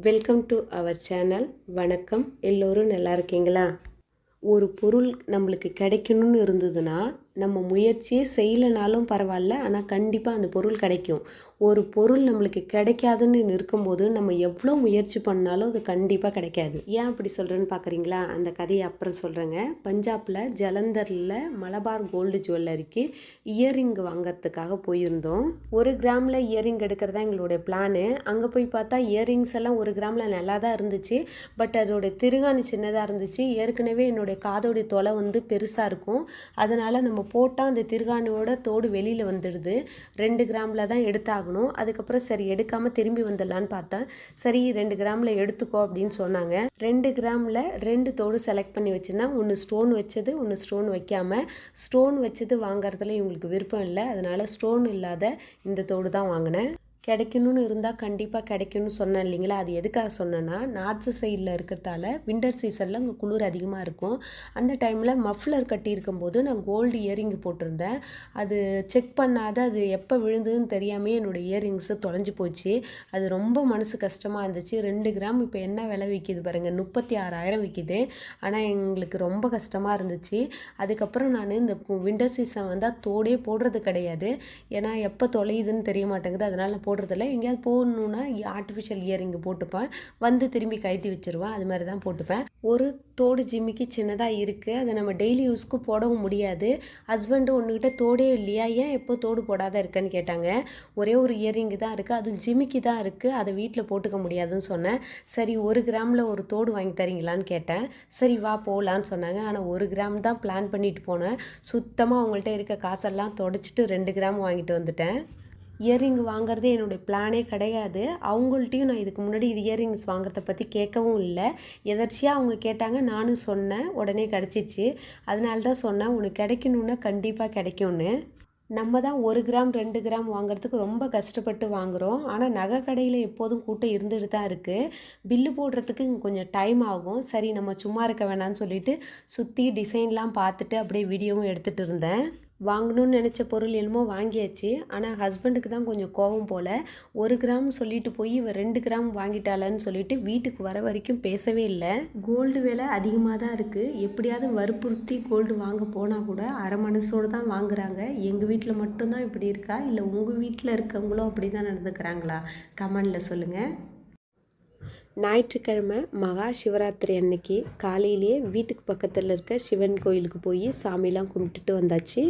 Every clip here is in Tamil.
Welcome to our channel. வணக்கம். எல்லோரும் நல்லா இருக்கீங்களா? ஒரு பொருள் நம்மளுக்கு கிடைக்கணும்னு இருந்ததுன்னா நம்ம முயற்சியே செய்யலைனாலும் பரவாயில்ல, ஆனால் கண்டிப்பாக அந்த பொருள் கிடைக்கும். ஒரு பொருள் நம்மளுக்கு கிடைக்காதுன்னு இருக்கும்போது நம்ம எவ்வளோ முயற்சி பண்ணாலும் அது கண்டிப்பாக கிடைக்காது. ஏன் அப்படி சொல்கிறேன்னு பார்க்குறீங்களா? அந்த கதையை அப்புறம் சொல்கிறேங்க. பஞ்சாபில் ஜலந்தரில் மலபார் கோல்டு ஜுவல்லரிக்கு இயரிங் வாங்கிறதுக்காக போயிருந்தோம். 1 கிராமில் இயரிங் எடுக்கிறதா எங்களுடைய பிளானு. அங்கே போய் பார்த்தா இயரிங்ஸ் எல்லாம் 1 கிராமில் நல்லா தான் இருந்துச்சு. பட் அதோடைய திருகாணி சின்னதாக இருந்துச்சு. ஏற்கனவே என்னுடைய காதோடைய தொலை பெருசாக இருக்கும். அதனால் நம்ம போட்டால் அந்த திருகாணியோட தோடு வெளியில் வந்துடுது. 2 கிராமில் தான் எடுத்தாகணும். அதுக்கப்புறம் சரி எடுக்காமல் திரும்பி வந்துடலான்னு பார்த்தேன். சரி 2 கிராமில் எடுத்துக்கோ அப்படின்னு சொன்னாங்க. 2 கிராமில் 2 தோடு செலக்ட் பண்ணி வச்சுருந்தேன். ஒன்று ஸ்டோன் வச்சது, ஒன்று ஸ்டோன் வைக்காமல். ஸ்டோன் வச்சது வாங்குறதுல இவங்களுக்கு விருப்பம் இல்லை. அதனால் ஸ்டோன் இல்லாத இந்த தோடு தான் வாங்கினேன். கிடைக்கணும்னு இருந்தால் கண்டிப்பாக கிடைக்கும்னு சொன்னேன் இல்லைங்களா? அது எதுக்காக சொன்னேன்னா, நார்த்து சைடில் இருக்கிறதால வின்டர் சீசனில் அங்கே குளிர் அதிகமாக இருக்கும். அந்த டைமில் மஃப்ளர் கட்டியிருக்கும்போது நான் கோல்டு இயரிங் போட்டிருந்தேன். அது செக் பண்ணாத அது எப்போ விழுந்ததுன்னு தெரியாமே என்னோடய இயரிங்ஸு தொலைஞ்சி போச்சு. அது ரொம்ப மனசு கஷ்டமாக இருந்துச்சு. 2 கிராம் இப்போ என்ன விலை விற்கிது பாருங்கள், 36,000 விற்கிது. ஆனால் எங்களுக்கு ரொம்ப கஷ்டமாக இருந்துச்சு. அதுக்கப்புறம் நான் இந்த வின்டர் சீசன் வந்தால் தோடே போடுறது கிடையாது. ஏன்னா எப்போ தொலையுதுன்னு தெரிய மாட்டேங்குது. அதனால் போடுறதில்ல. எங்கேயாவது போடணுன்னா ஆர்டிஃபிஷியல் இயரிங் போட்டுப்பேன். திரும்பி கழட்டி வச்சுருவேன். அது மாதிரி தான் போட்டுப்பேன். ஒரு தோடு ஜிம்மிக்கு சின்னதாக இருக்குது. அதை நம்ம டெய்லி யூஸ்க்கு போடவும் முடியாது. ஹஸ்பண்டு ஒன்றுக்கிட்ட தோடே இல்லையா, ஏன் எப்போ தோடு போடாத இருக்கேன்னு கேட்டாங்க. ஒரே ஒரு இயரிங் தான் இருக்குது, அதுவும் ஜிம்மிக்கு தான் இருக்குது, அதை வீட்டில் போட்டுக்க முடியாதுன்னு சொன்னேன். சரி 1 கிராமில் ஒரு தோடு வாங்கி தரீங்களான்னு கேட்டேன். சரி வா போகலான்னு சொன்னாங்க. ஆனால் 1 கிராம் தான் பிளான் பண்ணிட்டு போனேன். சுத்தமாக அவங்கள்ட்ட இருக்க காசெல்லாம் தொடச்சிட்டு 2 கிராம் வாங்கிட்டு வந்துட்டேன். இயரிங் வாங்குறதே என்னுடைய பிளானே கிடையாது. அவங்கள்ட்டையும் நான் இதுக்கு முன்னாடி இது இயரிங்ஸ் வாங்குறத பற்றி கேட்கவும் இல்லை. எதர்ச்சியாக அவங்க கேட்டாங்க, நானும் சொன்னேன். உடனே கிடச்சிச்சு. அதனால தான் சொன்னேன், உனக்கு கிடைக்கணுன்னா கண்டிப்பாக கிடைக்கும்னு. நம்ம தான் 1 கிராம் 2 கிராம் வாங்குறதுக்கு ரொம்ப கஷ்டப்பட்டு வாங்குகிறோம். ஆனால் நகை கடையில் எப்போதும் கூட்டம் இருந்துட்டு தான் இருக்குது. பில்லு போடுறதுக்கு கொஞ்சம் டைம் ஆகும். சரி நம்ம சும்மா இருக்க வேணாம்னு சொல்லிட்டு சுற்றி டிசைன்லாம் பார்த்துட்டு அப்படியே வீடியோவும் எடுத்துகிட்டு இருந்தேன். வாங்கணும்னு நினச்ச பொருள் என்னமோ வாங்கியாச்சு. ஆனால் ஹஸ்பண்டுக்கு தான் கொஞ்சம் கோபம் போல். 1 கிராம் சொல்லிட்டு போய் இவ 2 கிராம் வாங்கிட்டாளன்னு சொல்லிட்டு வீட்டுக்கு வர வரைக்கும் பேசவே இல்லை. கோல்டு விலை அதிகமாக தான் இருக்குது. எப்படியாவது வற்புறுத்தி கோல்டு வாங்க போனால் கூட அரை மனசோடு தான் வாங்குறாங்க. எங்கள் வீட்டில் மட்டும்தான் இப்படி இருக்கா, இல்லை உங்கள் வீட்டில் இருக்கவங்களும் அப்படி தான் நடந்துக்கிறாங்களா? கமெண்டில் சொல்லுங்கள். ஞாயிற்றுக்கிழமை மகா சிவராத்திரி அன்னைக்கு காலையிலேயே வீட்டுக்கு பக்கத்தில் இருக்க சிவன் கோயிலுக்கு போய் சாமிலாம் கும்பிட்டுட்டு வந்தாச்சு.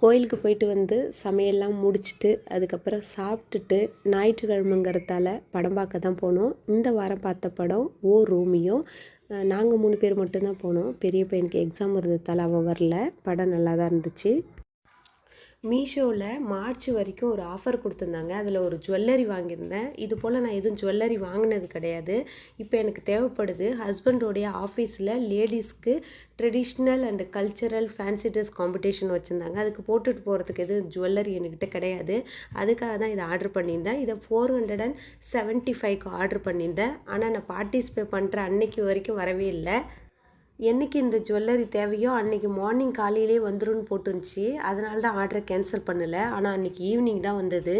கோயிலுக்கு போயிட்டு சமையல்லாம் முடிச்சுட்டு அதுக்கப்புறம் சாப்பிட்டுட்டு ஞாயிற்றுக்கிழமைங்கிறதால படம் பார்க்க தான் போனோம். இந்த வாரம் பார்த்த படம் ஓ ரோமியோ. நாங்கள் 3 பேர் மட்டும்தான் போனோம். பெரிய பையனுக்கு எக்ஸாம் இருந்ததால் அவன் வரல. படம் நல்லா தான் இருந்துச்சு. மீஷோவில் மார்ச் வரைக்கும் ஒரு ஆஃபர் கொடுத்துருந்தாங்க. அதில் ஒரு ஜுவல்லரி வாங்கியிருந்தேன். இது போல் நான் எதுவும் ஜுவல்லரி வாங்கினது கிடையாது. இப்போ எனக்கு தேவைப்படுது. ஹஸ்பண்டோடைய ஆஃபீஸில் லேடிஸ்க்கு traditional and cultural fancy dress competition வச்சுருந்தாங்க. அதுக்கு போட்டுட்டு போகிறதுக்கு எதுவும் ஜுவல்லரி என்கிட்ட கிடையாது. அதுக்காக தான் இதை ஆர்டர் பண்ணியிருந்தேன். இதை 475க்கு ஆர்டர் பண்ணியிருந்தேன். ஆனால் நான் பார்ட்டிசிபேட் பண்ணுற அன்னைக்கு வரைக்கும் வரவே இல்லை. என்றைக்கு இந்த ஜுவல்லரி தேவையோ அன்றைக்கி மார்னிங் காலையிலே வந்துருன்னு போட்டுருந்துச்சு. அதனால தான் ஆர்டரை கேன்சல் பண்ணலை. ஆனால் அன்றைக்கி ஈவினிங் தான் வந்தது.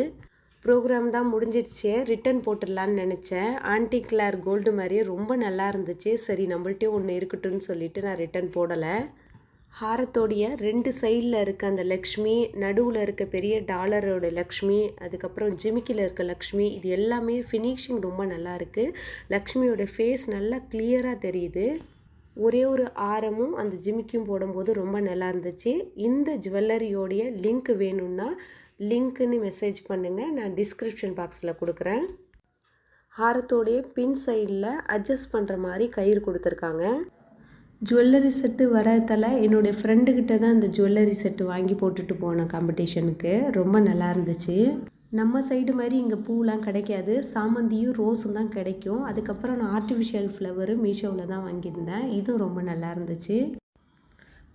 ப்ரோக்ராம் தான் முடிஞ்சிடுச்சு. ரிட்டன் போட்டுடலான்னு நினச்சேன். ஆன்டி கிளார் கோல்டு மாதிரியே ரொம்ப நல்லா இருந்துச்சு. சரி நம்மள்ட்டையும் ஒன்று இருக்கட்டும்னு சொல்லிவிட்டு நான் ரிட்டன் போடலை. ஹாரத்தோடைய 2 சைடில் இருக்க அந்த லக்ஷ்மி, நடுவில் இருக்க பெரிய டாலரோட லக்ஷ்மி, அதுக்கப்புறம் ஜிமிக்கில் இருக்க லக்ஷ்மி, இது எல்லாமே ஃபினிஷிங் ரொம்ப நல்லா இருக்குது. லக்ஷ்மியோட ஃபேஸ் நல்லா கிளியராக தெரியுது. ஒரே ஒரு ஆரமும் அந்த ஜிமிக்கும் போடும்போது ரொம்ப நல்லா இருந்துச்சு. இந்த ஜுவல்லரியோடைய லிங்க் வேணும்னா லிங்க்குன்னு மெசேஜ் பண்ணுங்கள். நான் டிஸ்கிரிப்ஷன் பாக்ஸில் கொடுக்குறேன். ஹாரத்தோடைய பின் சைடில் அட்ஜஸ்ட் பண்ணுற மாதிரி கயிறு கொடுத்துருக்காங்க. ஜுவல்லரி செட்டு வரதால் என்னுடைய ஃப்ரெண்டுக்கிட்ட தான் இந்த ஜுவல்லரி செட்டு வாங்கி போட்டுட்டு போனேன் காம்படிஷனுக்கு. ரொம்ப நல்லா இருந்துச்சு. நம்ம சைடு மாதிரி இங்கே பூலாம் கிடைக்காது. சாமந்தியும் ரோஸும் தான் கிடைக்கும். அதுக்கப்புறம் நான் ஆர்டிஃபிஷியல் ஃப்ளவரு மீஷோவில் தான் வாங்கியிருந்தேன். இதுவும் ரொம்ப நல்லா இருந்துச்சு.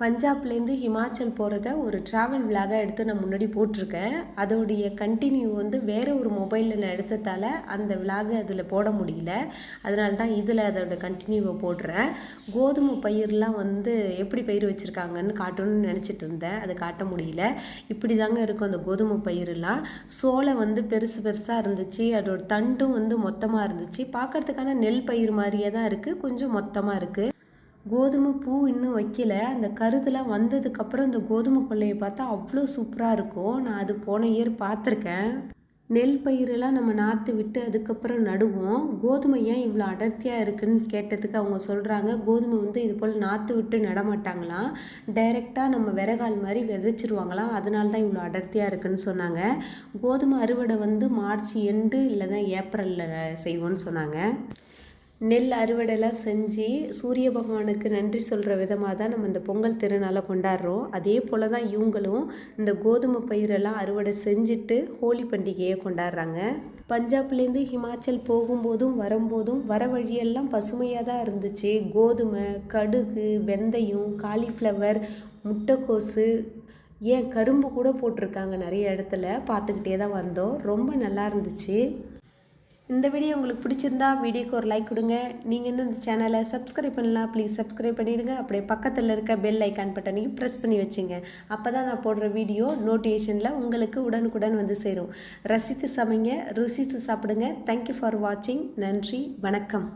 பஞ்சாப்லேருந்து ஹிமாச்சல் போகிறத ஒரு ட்ராவல் விலாகாக எடுத்து நான் முன்னாடி போட்டிருக்கேன். அதோடைய கண்டினியூ வந்து வேறு ஒரு மொபைலில் நான் எடுத்ததால் அந்த விலாகை அதில் போட முடியல. அதனால தான் இதில் அதோட கண்டினியூவை போடுறேன். கோதுமை பயிரெலாம் வந்து எப்படி பயிர் வச்சுருக்காங்கன்னு காட்டணும்னு நினச்சிட்டு இருந்தேன். அதை காட்ட முடியல. இப்படி தாங்க இருக்கும் அந்த கோதுமை பயிரெலாம். சோளம் வந்து பெருசு பெருசாக இருந்துச்சு. அதோட தண்டும் வந்து மொத்தமாக இருந்துச்சு. பார்க்குறதுக்கான நெல் பயிர் மாதிரியே தான் இருக்குது, கொஞ்சம் மொத்தமாக இருக்குது. கோதுமை பூ இன்னும் வைக்கல. அந்த கருதெலாம் வந்ததுக்கப்புறம் இந்த கோதுமை கொல்லையை பார்த்தா அவ்வளோ சூப்பராக இருக்கும். நான் அது போன இயர் பார்த்துருக்கேன். நெல் பயிரெல்லாம் நம்ம நாற்று விட்டு அதுக்கப்புறம் நடுவோம். கோதுமை ஏன் இவ்வளோ அடர்த்தியாக இருக்குதுன்னு கேட்டதுக்கு அவங்க சொல்கிறாங்க, கோதுமை வந்து இது போல் நாற்று விட்டு நடமாட்டாங்களாம், டைரெக்டாக நம்ம விறகால் மாதிரி விதைச்சிருவாங்களாம், அதனால தான் இவ்வளோ அடர்த்தியாக இருக்குதுன்னு சொன்னாங்க. கோதுமை அறுவடை வந்து மார்ச் எண்டு இல்லை தான் ஏப்ரலில் செய்வோன்னு சொன்னாங்க. நெல் அறுவடைலாம் செஞ்சு சூரிய பகவானுக்கு நன்றி சொல்கிற விதமாக தான் நம்ம இந்த பொங்கல் திருநாளை கொண்டாடுறோம். அதே போல் தான் இவங்களும் இந்த கோதுமை பயிரெல்லாம் அறுவடை செஞ்சுட்டு ஹோலி பண்டிகையை கொண்டாடுறாங்க. பஞ்சாப்லேருந்து ஹிமாச்சல் போகும்போதும் வரும்போதும் வர வழியெல்லாம் பசுமையாக தான் இருந்துச்சு. கோதுமை, கடுகு, வெந்தயம், காலிஃப்ளவர், முட்டைக்கோசு, ஏன் கரும்பு கூட போட்டிருக்காங்க நிறைய இடத்துல. பார்த்துக்கிட்டே தான் வந்தோம். ரொம்ப நல்லா இருந்துச்சு. இந்த வீடியோ உங்களுக்கு பிடிச்சிருந்தா வீடியோக்கு ஒரு லைக் கொடுங்க. நீங்கள் இன்னும் இந்த சேனலை சப்ஸ்கிரைப் பண்ணலாம், ப்ளீஸ் சப்ஸ்கிரைப் பண்ணிவிடுங்க. அப்படியே பக்கத்தில் இருக்க பெல் ஐக்கான் பட்டனையும் ப்ரெஸ் பண்ணி வச்சுங்க. அப்போ தான் நான் போடுற வீடியோ நோட்டிஃபிகேஷனில் உங்களுக்கு உடனுக்குடன் வந்து சேரும். ரசித்து சமைங்க, ருசித்து சாப்பிடுங்க. தேங்க்யூ ஃபார் வாட்சிங். நன்றி, வணக்கம்.